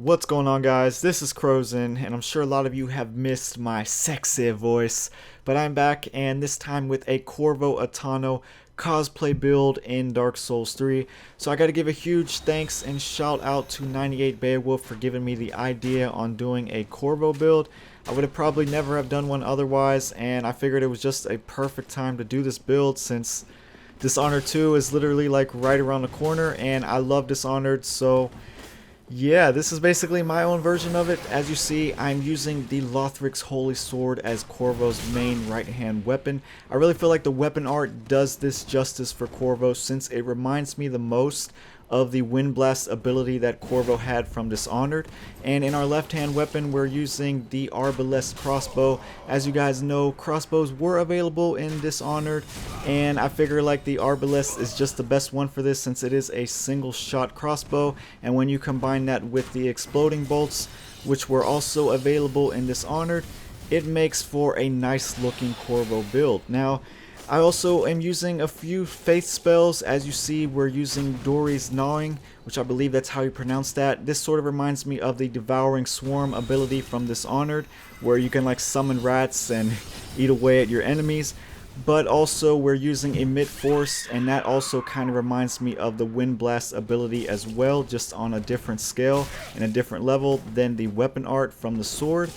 What's going on, guys? This is Crozen, and I'm sure a lot of you have missed my sexy voice, but I'm back, and this time with a Corvo Attano cosplay build in Dark Souls 3. So I gotta give a huge thanks and shout out to 98 Beowulf for giving me the idea on doing a Corvo build. I would have probably never have done one otherwise, and I figured it was just a perfect time to do this build since Dishonored 2 is literally like right around the corner, and I love Dishonored, so yeah, this is basically my own version of it. As you see, I'm using the Lothric's Holy Sword as Corvo's main right-hand weapon. I really feel like the weapon art does this justice for Corvo since it reminds me the most of the Wind Blast ability that Corvo had from Dishonored. And in our left-hand weapon, we're using the Arbalest crossbow. As you guys know, crossbows were available in Dishonored, and I figure like the Arbalest is just the best one for this since it is a single shot crossbow, and when you combine that with the exploding bolts, which were also available in Dishonored, it makes for a nice looking Corvo build. Now, I also am using a few faith spells. As you see, we're using Dorhys Gnawing, which I believe that's how you pronounce that. This sort of reminds me of the Devouring Swarm ability from Dishonored, where you can like summon rats and eat away at your enemies. But also we're using Emit Force, and that also kind of reminds me of the Wind Blast ability as well, just on a different scale and a different level than the weapon art from the sword.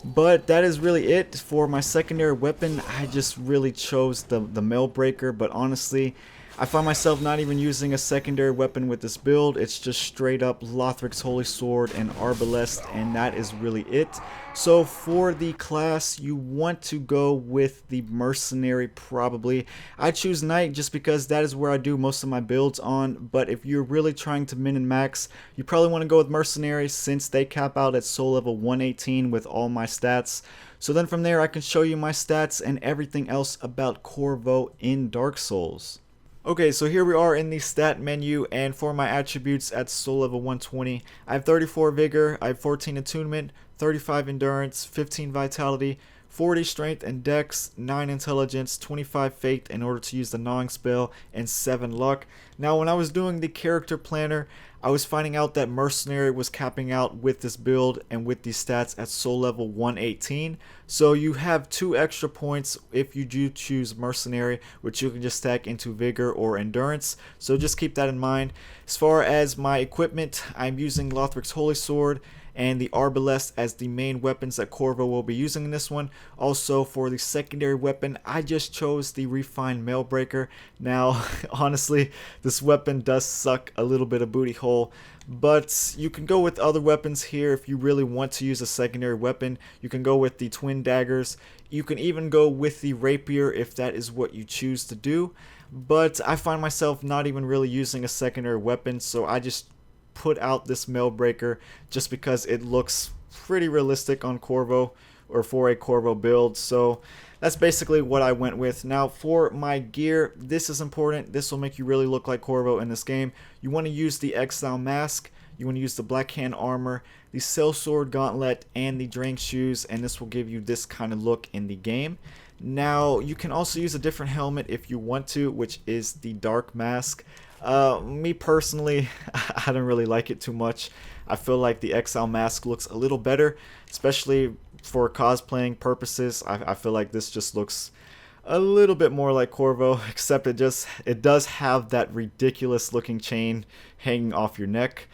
But that is really it for my secondary weapon. I just really chose the Mailbreaker, but honestly, I find myself not even using a secondary weapon with this build. It's just straight up Lothric's Holy Sword and Arbalest, and that is really it. So for the class, you want to go with the Mercenary probably. I choose Knight just because that is where I do most of my builds on, but if you're really trying to min and max, you probably want to go with Mercenary since they cap out at soul level 118 with all my stats. So then from there I can show you my stats and everything else about Corvo in Dark Souls. Okay, so here we are in the stat menu, and for my attributes at soul level 120, I have 34 Vigor, I have 14 Attunement, 35 Endurance, 15 Vitality, 40 Strength and Dex, 9 Intelligence, 25 Faith in order to use the Gnawing spell, and 7 Luck. Now when I was doing the character planner, I was finding out that Mercenary was capping out with this build and with these stats at soul level 118. So you have 2 extra points if you do choose Mercenary, which you can just stack into Vigor or Endurance. So just keep that in mind. As far as my equipment, I'm using Lothric's Holy Sword and the Arbalest as the main weapons that Corvo will be using in this one. Also for the secondary weapon, I just chose the Refined Mailbreaker. Now honestly, this weapon does suck a little bit of booty hole, but you can go with other weapons here if you really want to use a secondary weapon. You can go with the Twin Daggers. You can even go with the Rapier if that is what you choose to do, but I find myself not even really using a secondary weapon, so I just put out this Mailbreaker just because it looks pretty realistic on Corvo, or for a Corvo build. So that's basically what I went with. Now for my gear, this is important. This will make you really look like Corvo in this game. You want to use the Exile Mask, you want to use the Black Hand Armor, the Sellsword Gauntlet, and the Drang Shoes, and this will give you this kind of look in the game. Now you can also use a different helmet if you want to, which is the Dark Mask. Me personally, I don't really like it too much. I feel like the Exile Mask looks a little better, especially for cosplaying purposes. I feel like this just looks a little bit more like Corvo, except it does have that ridiculous looking chain hanging off your neck.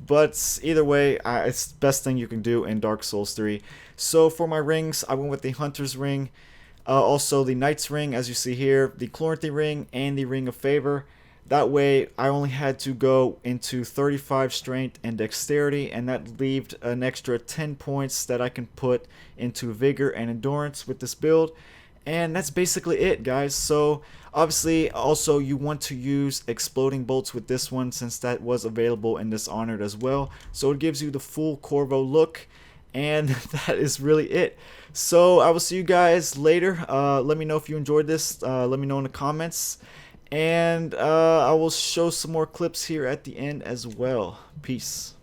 But either way, it's the best thing you can do in Dark Souls 3. So for my rings, I went with the Hunter's Ring, also the Knight's Ring as you see here, the Chloranthy Ring, and the Ring of Favor. That way, I only had to go into 35 Strength and Dexterity, and that left an extra 10 points that I can put into Vigor and Endurance with this build. And that's basically it, guys. So, obviously, also you want to use Exploding Bolts with this one since that was available in Dishonored as well. So, it gives you the full Corvo look, and that is really it. So, I will see you guys later. Let me know if you enjoyed this. Let me know in the comments. And I will show some more clips here at the end as well. Peace.